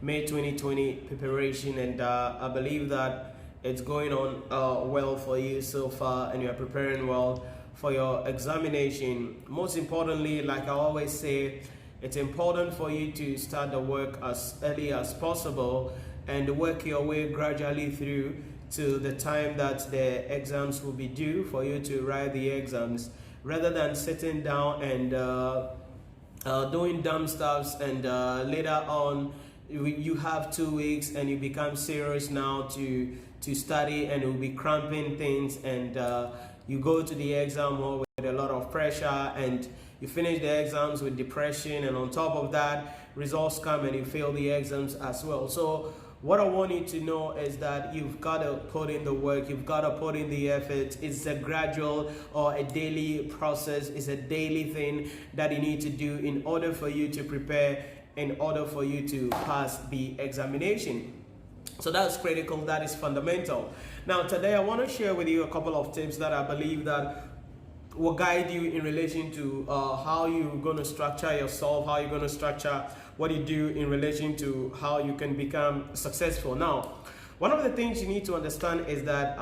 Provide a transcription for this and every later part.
May 2020 preparation, and I believe that it's going on well for you so far, and you're preparing well for your examination. Most importantly, like I always say, it's important for you to start the work as early as possible and work your way gradually through to the time that the exams will be due for you to write the exams, rather than sitting down and doing dumb stuffs and later on you have 2 weeks and you become serious now to study, and it will be cramping things, and you go to the exam hall with a lot of pressure, and you finish the exams with depression, and on top of that, results come and you fail the exams as well. So what I want you to know is that you've got to put in the work, you've got to put in the effort. It's a gradual or a daily process, it's a daily thing that you need to do in order for you to prepare, in order for you to pass the examination. So that's critical, that is fundamental. Now today I want to share with you a couple of tips that I believe that will guide you in relation to how you're going to structure yourself, how you're going to structure what you do in relation to how you can become successful. Now, one of the things you need to understand is that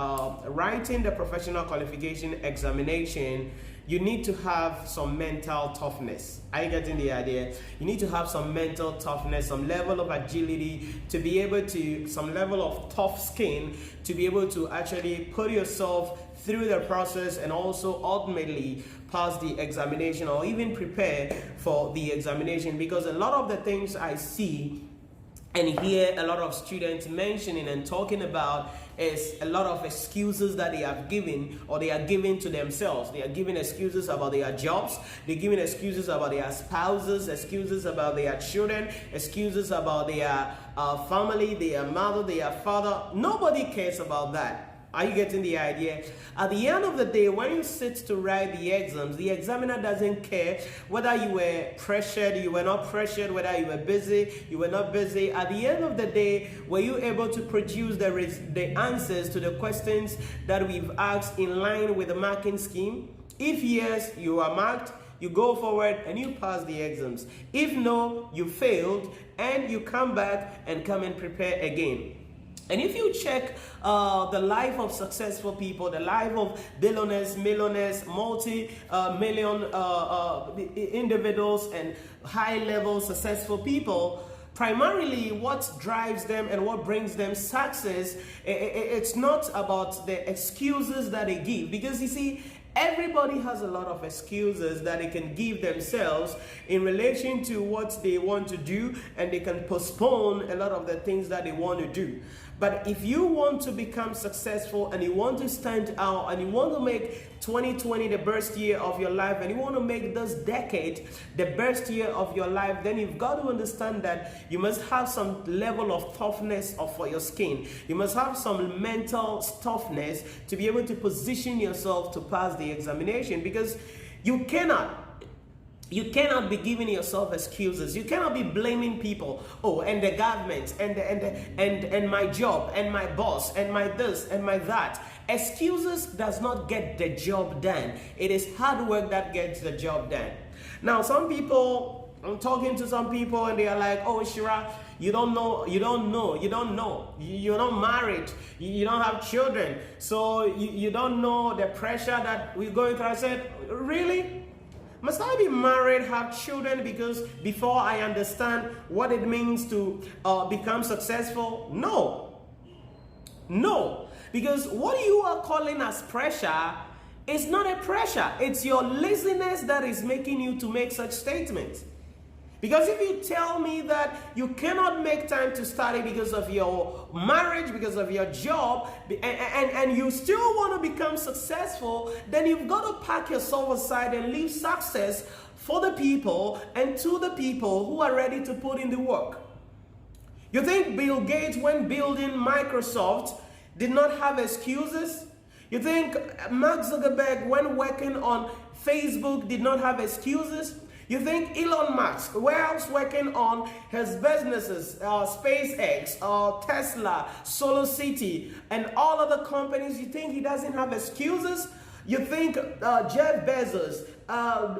writing the professional qualification examination, you need to have some mental toughness. Are you getting the idea? You need to have some mental toughness, some level of agility to be able to, some level of tough skin to be able to actually put yourself through the process and also ultimately pass the examination or even prepare for the examination. Because a lot of the things I see and hear a lot of students mentioning and talking about is a lot of excuses that they have given, or they are giving to themselves. They are giving excuses about their jobs, they're giving excuses about their spouses, excuses about their children, excuses about their family, their mother, their father. Nobody cares about that. Are you getting the idea? At the end of the day, when you sit to write the exams, the examiner doesn't care whether you were pressured, you were not pressured, whether you were busy, you were not busy. At the end of the day, were you able to produce the answers to the questions that we've asked in line with the marking scheme? If yes, you are marked, you go forward and you pass the exams. If no, you failed, and you come back and come and prepare again. And if you check the life of successful people, the life of billionaires, millionaires, multi-million individuals and high-level successful people, primarily what drives them and what brings them success, it's not about the excuses that they give. Because you see, everybody has a lot of excuses that they can give themselves in relation to what they want to do, and they can postpone a lot of the things that they want to do. But if you want to become successful and you want to stand out and you want to make 2020 the best year of your life, and you want to make this decade the best year of your life, then you've got to understand that you must have some level of toughness for your skin. You must have some mental toughness to be able to position yourself to pass the examination, because you cannot be giving yourself excuses. You cannot be blaming people. Oh, and the government, and my job, and my boss, and my this, and my that. Excuses does not get the job done. It is hard work that gets the job done. Now, some people, I'm talking to some people, and they are like, oh, Nhyira, you're not married, you don't have children, so you don't know the pressure that we're going through. I said, really? Must I be married, have children, because before I understand what it means to become successful? No, because what you are calling as pressure is not a pressure. It's your laziness that is making you to make such statements. Because if you tell me that you cannot make time to study because of your marriage, because of your job, and you still want to become successful, then you've got to pack yourself aside and leave success for the people and to the people who are ready to put in the work. You think Bill Gates, when building Microsoft, did not have excuses? You think Mark Zuckerberg, when working on Facebook, did not have excuses? You think Elon Musk, whilst working on his businesses, SpaceX, Tesla, SolarCity, and all other companies, you think he doesn't have excuses? You think Jeff Bezos,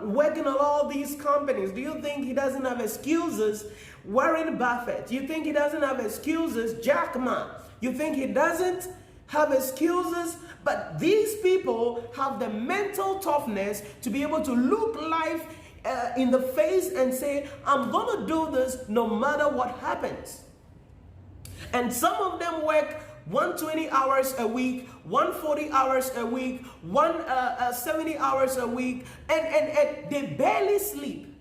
working on all these companies, do you think he doesn't have excuses? Warren Buffett, you think he doesn't have excuses? Jack Ma, you think he doesn't have excuses? But these people have the mental toughness to be able to look life in the face and say, I'm going to do this no matter what happens. And some of them work 120 hours a week, 140 hours a week, 170 hours a week, and they barely sleep.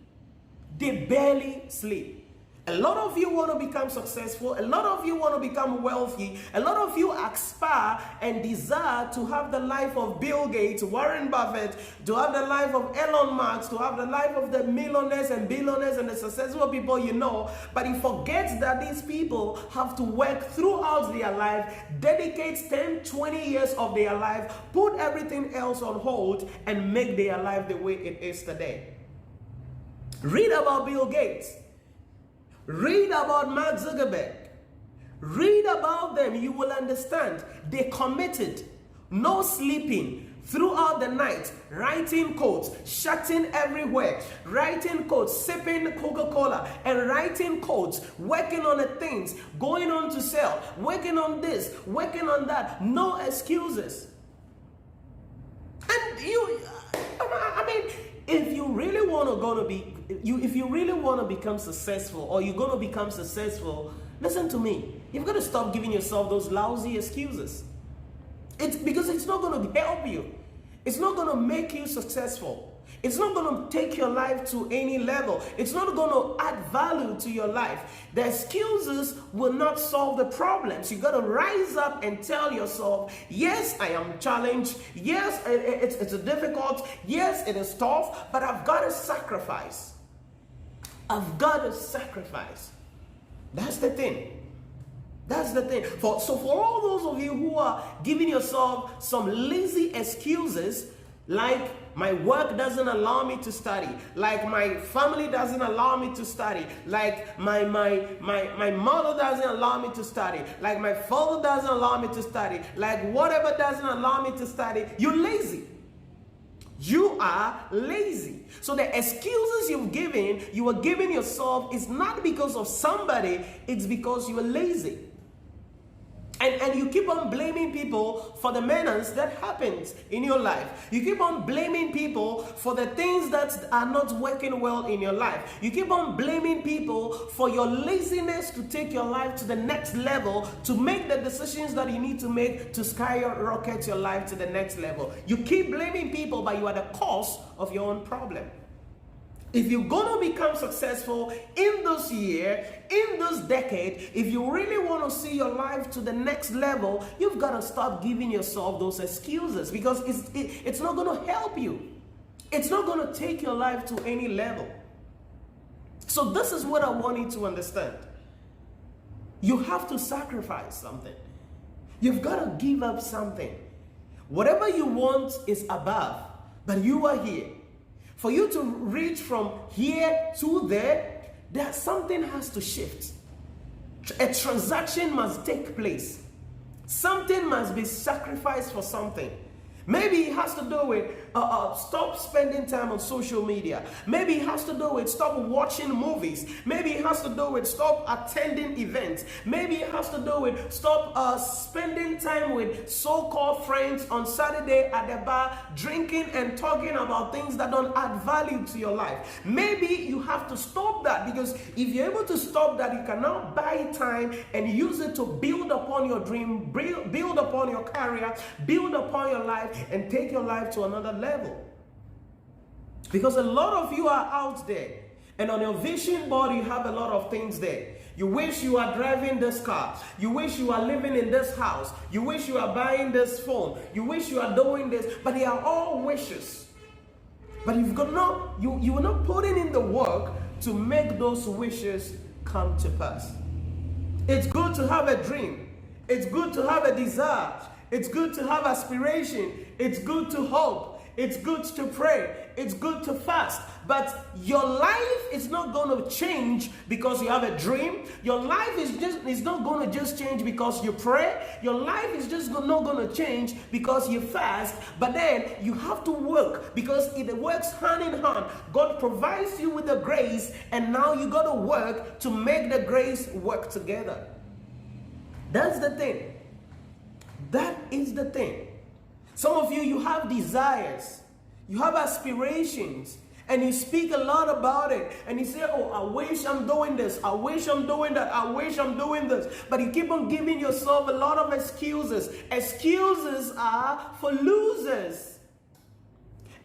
They barely sleep. A lot of you want to become successful. A lot of you want to become wealthy. A lot of you aspire and desire to have the life of Bill Gates, Warren Buffett, to have the life of Elon Musk, to have the life of the millionaires and billionaires and the successful people you know. But he forgets that these people have to work throughout their life, dedicate 10, 20 years of their life, put everything else on hold, and make their life the way it is today. Read about Bill Gates. Read about Mark Zuckerberg. Read about them. You will understand. They committed. No sleeping throughout the night. Writing codes. Shutting everywhere. Writing codes. Sipping Coca-Cola. And writing codes. Working on the things. Going on to sell. Working on this. Working on that. No excuses. And if you really want to become successful, or you're going to become successful, listen to me. You've got to stop giving yourself those lousy excuses. It's because it's not going to help you. It's not going to make you successful. It's not going to take your life to any level. It's not going to add value to your life. The excuses will not solve the problems. You got to rise up and tell yourself, yes, I am challenged. Yes, it's difficult. Yes, it is tough, but I've got to sacrifice. I've got to sacrifice. That's the thing. That's the thing. For all those of you who are giving yourself some lazy excuses, like my work doesn't allow me to study, like my family doesn't allow me to study, like my mother doesn't allow me to study, like my father doesn't allow me to study, like whatever doesn't allow me to study, you're lazy. You are lazy. So the excuses you are giving yourself is not because of somebody, it's because you are lazy. And you keep on blaming people for the menace that happens in your life. You keep on blaming people for the things that are not working well in your life. You keep on blaming people for your laziness to take your life to the next level, to make the decisions that you need to make to skyrocket your life to the next level. You keep blaming people, but you are the cause of your own problem. If you're going to become successful in this year, in this decade, if you really want to see your life to the next level, you've got to stop giving yourself those excuses, because it's not going to help you. It's not going to take your life to any level. So this is what I want you to understand. You have to sacrifice something. You've got to give up something. Whatever you want is above, but you are here. For you to reach from here to there, something has to shift. A transaction must take place. Something must be sacrificed for something. Maybe it has to do with stop spending time on social media. Maybe it has to do with stop watching movies. Maybe it has to do with stop attending events. Maybe it has to do with stop spending time with so-called friends on Saturday at the bar, drinking and talking about things that don't add value to your life. Maybe you have to stop that, because if you're able to stop that, you can now buy time and use it to build upon your dream, build upon your career, build upon your life, and take your life to another level. Because a lot of you are out there, and on your vision board you have a lot of things there. You wish you are driving this car. You wish you are living in this house. You wish you are buying this phone. You wish you are doing this. But they are all wishes. But you are not putting in the work to make those wishes come to pass. It's good to have a dream. It's good to have a desire. It's good to have aspiration. It's good to hope. It's good to pray. It's good to fast. But your life is not going to change because you have a dream. Your life is not going to just change because you pray. Your life is just not going to change because you fast. But then you have to work, because it works hand in hand. God provides you with the grace, and now you got to work to make the grace work together. That's the thing. That is the thing. Some of you have desires, you have aspirations, and you speak a lot about it, and you say, oh, I wish I'm doing this, I wish I'm doing that, I wish I'm doing this, but you keep on giving yourself a lot of excuses. Excuses are for losers.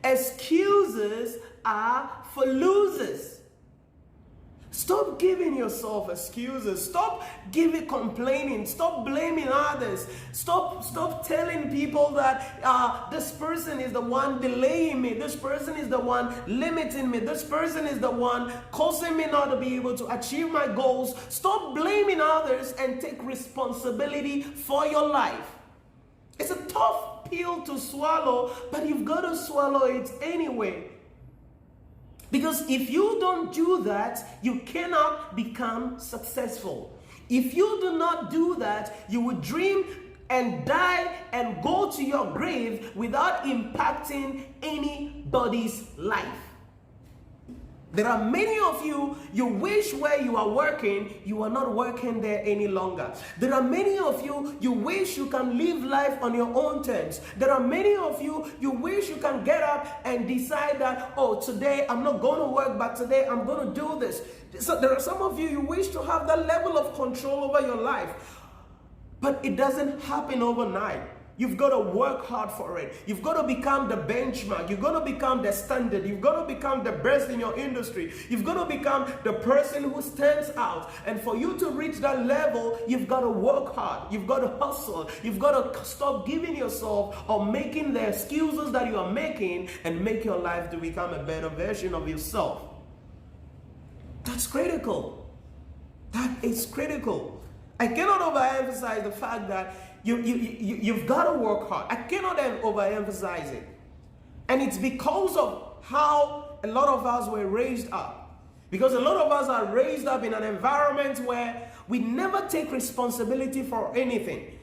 Excuses are for losers. Stop giving yourself excuses. Stop complaining. Stop blaming others. Stop telling people that this person is the one delaying me. This person is the one limiting me. This person is the one causing me not to be able to achieve my goals. Stop blaming others and take responsibility for your life. It's a tough pill to swallow, but you've got to swallow it anyway. Because if you don't do that, you cannot become successful. If you do not do that, you will dream and die and go to your grave without impacting anybody's life. There are many of you wish where you are working, you are not working there any longer. There are many of you wish you can live life on your own terms. There are many of you wish you can get up and decide that, oh, today I'm not going to work, but today I'm going to do this. So there are some of you wish to have that level of control over your life, but it doesn't happen overnight. You've got to work hard for it. You've got to become the benchmark. You've got to become the standard. You've got to become the best in your industry. You've got to become the person who stands out. And for you to reach that level, you've got to work hard. You've got to hustle. You've got to stop giving yourself or making the excuses that you are making, and make your life to become a better version of yourself. That's critical. That is critical. I cannot overemphasize the fact that you've got to work hard. I cannot overemphasize it. And it's because of how a lot of us were raised up. Because a lot of us are raised up in an environment where we never take responsibility for anything.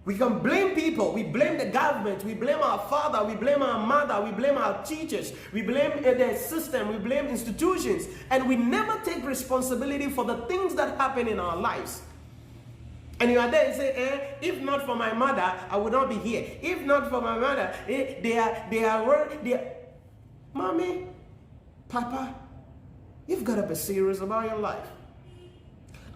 We can blame people. We blame the government. We blame our father. We blame our mother. We blame our teachers. We blame the system. We blame institutions. And we never take responsibility for the things that happen in our lives. And you are there and say, if not for my mother, I would not be here. If not for my mother, they are. Mommy, Papa, you've got to be serious about your life.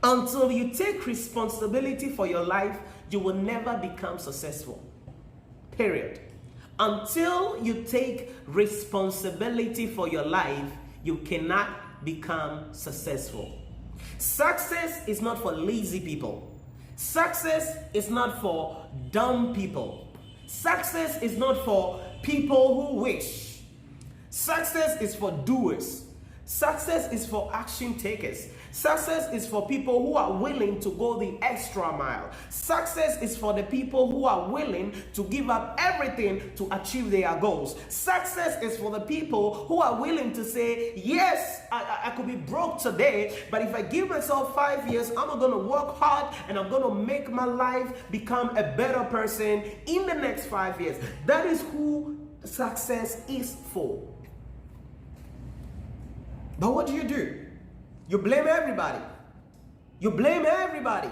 Until you take responsibility for your life, you will never become successful. Period. Until you take responsibility for your life, you cannot become successful. Success is not for lazy people. Success is not for dumb people. Success is not for people who wish. Success is for doers. Success is for action takers. Success is for people who are willing to go the extra mile. Success is for the people who are willing to give up everything to achieve their goals. Success is for the people who are willing to say, yes, I could be broke today, but if I give myself 5 years, I'm going to work hard and I'm going to make my life become a better person in the next 5 years. That is who success is for. But what do? You blame everybody. You blame everybody,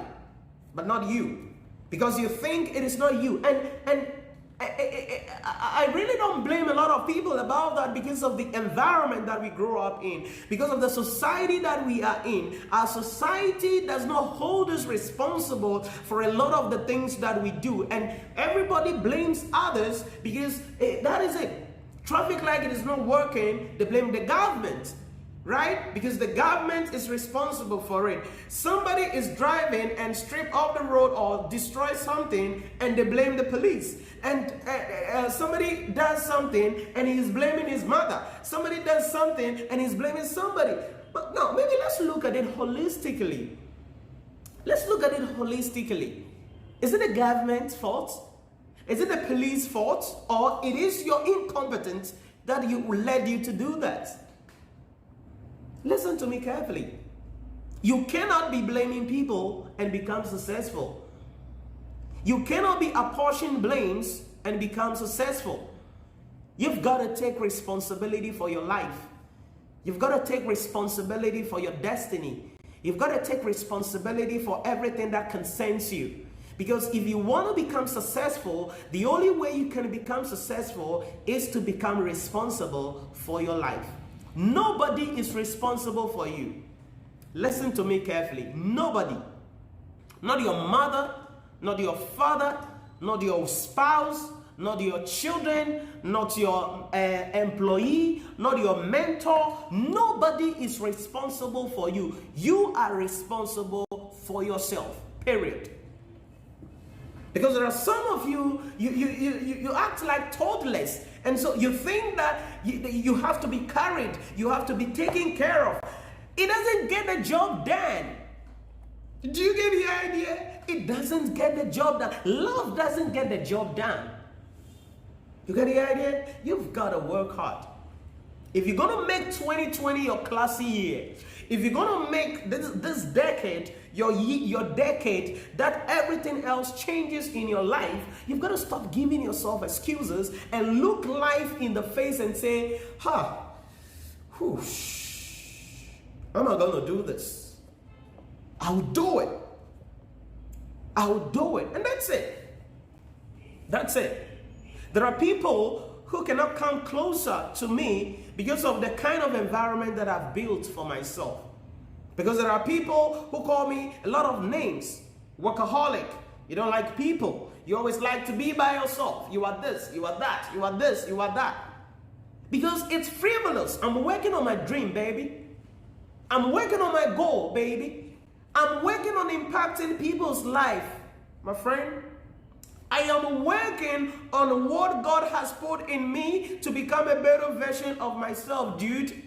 but not you, because you think it is not you. And I really don't blame a lot of people about that, because of the environment that we grow up in, because of the society that we are in. Our society does not hold us responsible for a lot of the things that we do, and everybody blames others because that is it. Traffic light is not working, they blame the government. Right? Because the government is responsible for it. Somebody is driving and strip off the road or destroy something, and they blame the police. And somebody does something and he's blaming his mother. Somebody does something and he's blaming somebody. But no, maybe let's look at it holistically. Let's look at it holistically. Is it the government's fault? Is it the police fault, or it is your incompetence that led you to do that? Listen to me carefully. You cannot be blaming people and become successful. You cannot be apportioning blames and become successful. You've got to take responsibility for your life. You've got to take responsibility for your destiny. You've got to take responsibility for everything that concerns you. Because if you want to become successful, the only way you can become successful is to become responsible for your life. Nobody is responsible for you. Listen to me carefully. Nobody. Not your mother, not your father, not your spouse, not your children, not your employee, not your mentor. Nobody is responsible for you. You are responsible for yourself, period. Because there are some of you, you act like toddlers. And so you think that you have to be carried, you have to be taken care of. It doesn't get the job done. Do you get the idea? It doesn't get the job done. Love doesn't get the job done. You get the idea? You've got to work hard. If you're going to make 2020 your classy year, if you're going to make this decade your decade that everything else changes in your life, you've got to stop giving yourself excuses and look life in the face and say, whoosh, I'm not going to do this. I'll do it. I'll do it. And that's it. That's it. There are people who cannot come closer to me because of the kind of environment that I've built for myself. Because there are people who call me a lot of names. Workaholic. You don't like people. You always like to be by yourself. You are this, you are that, you are this, you are that. Because it's frivolous. I'm working on my dream, baby. I'm working on my goal, baby. I'm working on impacting people's life, my friend. I am working on what God has put in me to become a better version of myself, dude.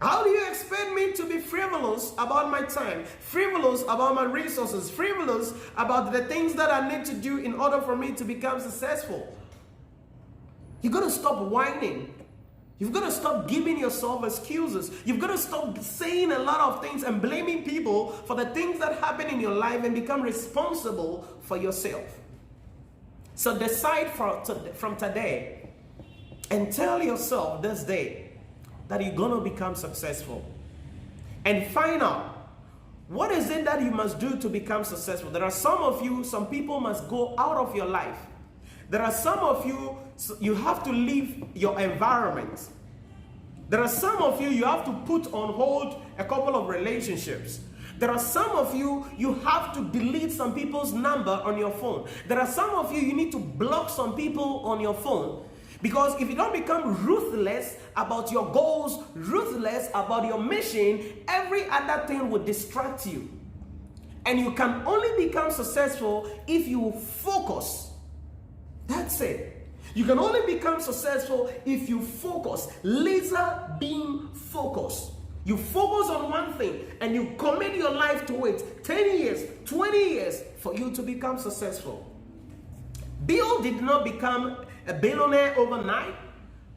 How do you expect me to be frivolous about my time, frivolous about my resources, frivolous about the things that I need to do in order for me to become successful? You've got to stop whining. You've got to stop giving yourself excuses. You've got to stop saying a lot of things and blaming people for the things that happen in your life and become responsible for yourself. So decide from today and tell yourself this day that you're going to become successful. And find out, what is it that you must do to become successful? There are some of you, some people must go out of your life. There are some of you, you have to leave your environment. There are some of you, you have to put on hold a couple of relationships. There are some of you, you have to delete some people's number on your phone. There are some of you, you need to block some people on your phone. Because if you don't become ruthless about your goals, ruthless about your mission, every other thing will distract you. And you can only become successful if you focus. That's it. You can only become successful if you focus. Laser beam focus. You focus on one thing and you commit your life to it. 10 years, 20 years for you to become successful. Bill did not become a billionaire overnight.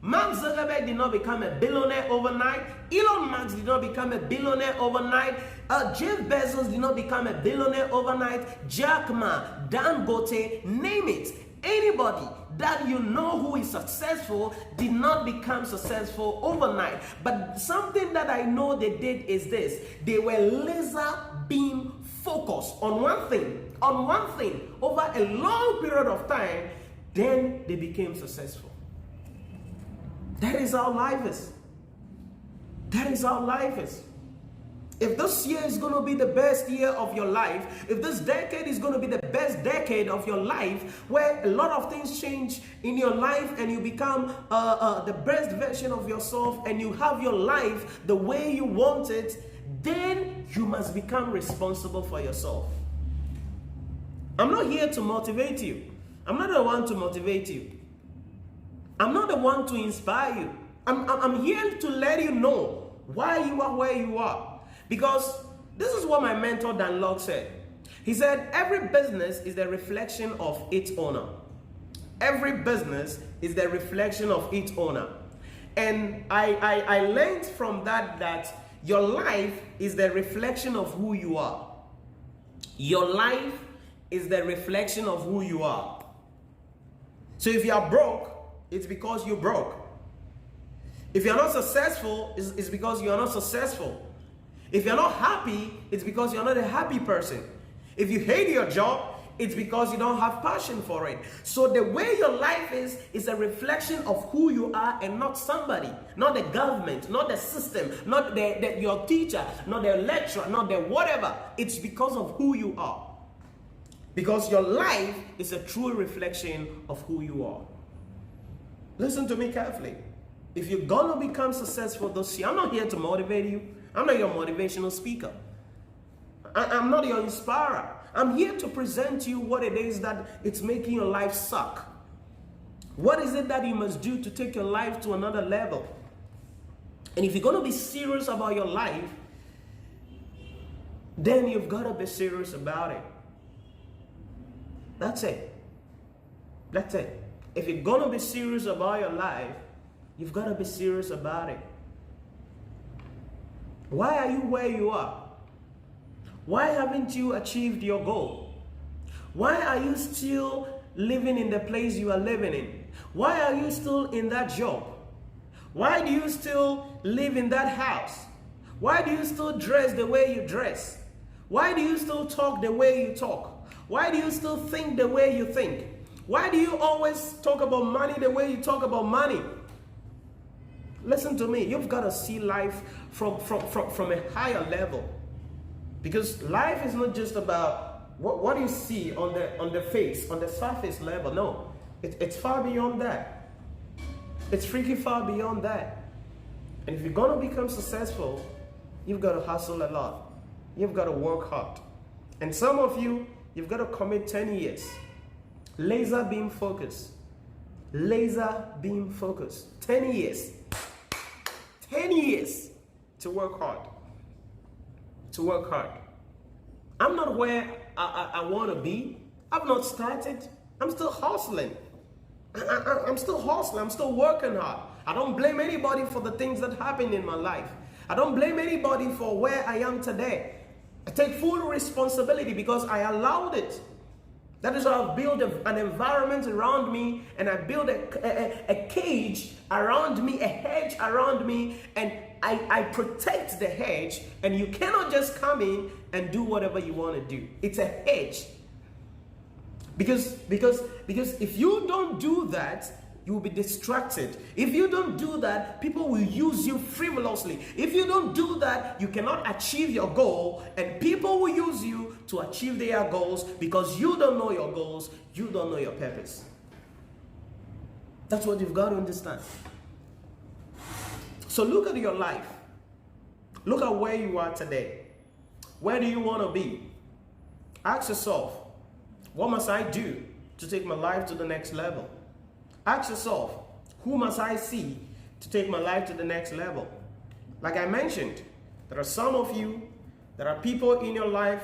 Mark Zuckerberg did not become a billionaire overnight. Elon Musk did not become a billionaire overnight. Jeff Bezos did not become a billionaire overnight. Jack Ma, Dangote, name it. Anybody that you know who is successful did not become successful overnight. But something that I know they did is this. They were laser beam focused on one thing over a long period of time. Then they became successful. That is how life is. That is how life is. If this year is going to be the best year of your life, if this decade is going to be the best decade of your life, where a lot of things change in your life and you become the best version of yourself and you have your life the way you want it, then you must become responsible for yourself. I'm not here to motivate you. I'm not the one to motivate you. I'm not the one to inspire you. I'm here to let you know why you are where you are. Because this is what my mentor Dan Locke said. He said, every business is the reflection of its owner. Every business is the reflection of its owner. And I learned from that your life is the reflection of who you are. Your life is the reflection of who you are. So if you are broke, it's because you're broke. If you're not successful, it's because you're not successful. If you're not happy, it's because you're not a happy person. If you hate your job, it's because you don't have passion for it. So the way your life is a reflection of who you are and not somebody, not the government, not the system, not your teacher, not the lecturer, not the whatever. It's because of who you are. Because your life is a true reflection of who you are. Listen to me carefully. If you're gonna become successful this year, I'm not here to motivate you. I'm not your motivational speaker. I'm not your inspirer. I'm here to present you what it is that it's making your life suck. What is it that you must do to take your life to another level? And if you're going to be serious about your life, then you've got to be serious about it. That's it. That's it. If you're going to be serious about your life, you've got to be serious about it. Why are you where you are? Why haven't you achieved your goal? Why are you still living in the place you are living in? Why are you still in that job? Why do you still live in that house? Why do you still dress the way you dress? Why do you still talk the way you talk? Why do you still think the way you think? Why do you always talk about money the way you talk about money? Listen to me, you've got to see life from a higher level. Because life is not just about what you see on the face, on the surface level. No, it's far beyond that. It's freaking far beyond that. And if you're going to become successful, you've got to hustle a lot. You've got to work hard. And some of you, you've got to commit 10 years. Laser beam focus. Laser beam focus. 10 years. 10 years to work hard. To work hard. I'm not where I want to be. I've not started. I'm still hustling. I'm still hustling. I'm still working hard. I don't blame anybody for the things that happened in my life. I don't blame anybody for where I am today. I take full responsibility because I allowed it. That is why I've built an environment around me, and I built a cage around me, a hedge around me, and I protect the hedge, and you cannot just come in and do whatever you want to do. It's a hedge. Because if you don't do that, you will be distracted. If you don't do that, people will use you frivolously. If you don't do that, you cannot achieve your goal, and people will use you to achieve their goals because you don't know your goals, you don't know your purpose. That's what you've got to understand. So look at your life. Look at where you are today. Where do you want to be? Ask yourself, what must I do to take my life to the next level? Ask yourself, who must I see to take my life to the next level? Like I mentioned, there are some of you, there are people in your life,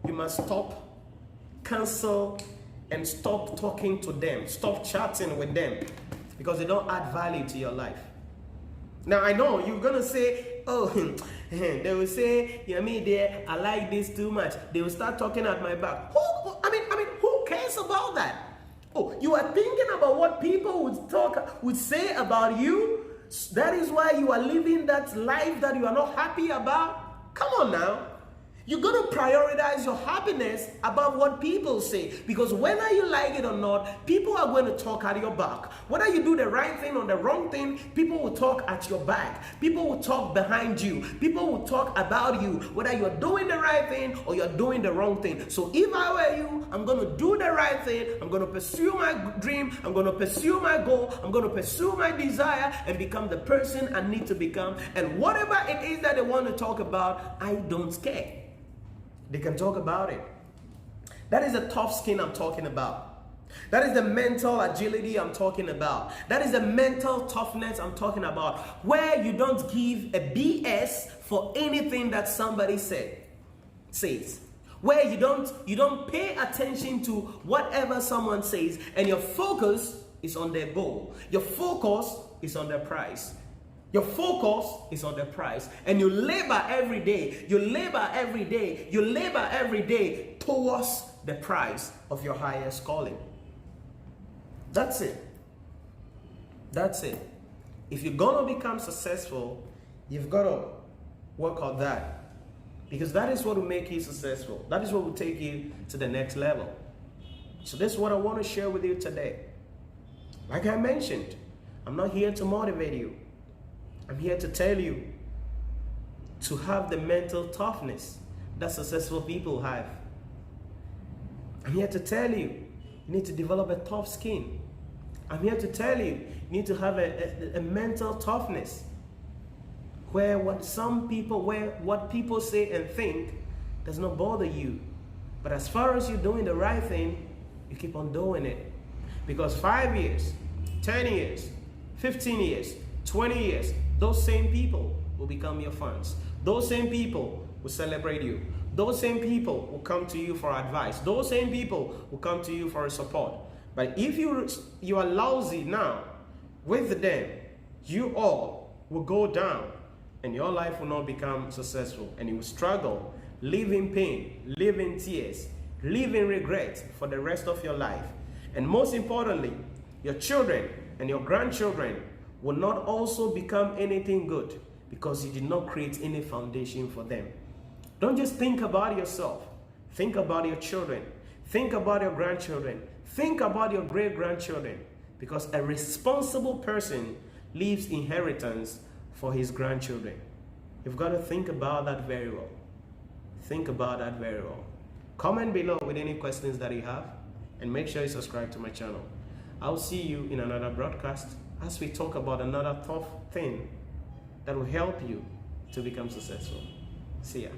you must stop, cancel, and stop talking to them. Stop chatting with them because they don't add value to your life. Now I know you're gonna say, oh, they will say, you know me there, I like this too much. They will start talking at my back. Who cares about that? Oh, you are thinking about what people would say about you? That is why you are living that life that you are not happy about? Come on now. You're going to prioritize your happiness above what people say. Because whether you like it or not, people are going to talk at your back. Whether you do the right thing or the wrong thing, people will talk at your back. People will talk behind you. People will talk about you. Whether you're doing the right thing or you're doing the wrong thing. So if I were you, I'm going to do the right thing. I'm going to pursue my dream. I'm going to pursue my goal. I'm going to pursue my desire and become the person I need to become. And whatever it is that they want to talk about, I don't care. They can talk about it. That is the tough skin I'm talking about. That is the mental agility I'm talking about. That is the mental toughness I'm talking about. Where you don't give a BS for anything that somebody says. where you don't pay attention to whatever someone says, and your focus is on their goal. Your focus is on their price. Your focus is on the price, and you labor every day. You labor every day. You labor every day towards the price of your highest calling. That's it. That's it. If you're gonna become successful, you've got to work on that, because that is what will make you successful. That is what will take you to the next level. So this is what I want to share with you today. Like I mentioned, I'm not here to motivate you. I'm here to tell you to have the mental toughness that successful people have. I'm here to tell you, you need to develop a tough skin. I'm here to tell you, you need to have a mental toughness where what people say and think does not bother you. But as far as you're doing the right thing, you keep on doing it. Because 5 years, 10 years, 15 years, 20 years, those same people will become your fans. Those same people will celebrate you. Those same people will come to you for advice. Those same people will come to you for support. But if you are lousy now with them, you all will go down, and your life will not become successful, and you will struggle, live in pain, live in tears, live in regret for the rest of your life. And most importantly, your children and your grandchildren will not also become anything good, because you did not create any foundation for them. Don't just think about yourself. Think about your children. Think about your grandchildren. Think about your great-grandchildren, because a responsible person leaves inheritance for his grandchildren. You've got to think about that very well. Think about that very well. Comment below with any questions that you have, and make sure you subscribe to my channel. I'll see you in another broadcast as we talk about another tough thing that will help you to become successful. See ya.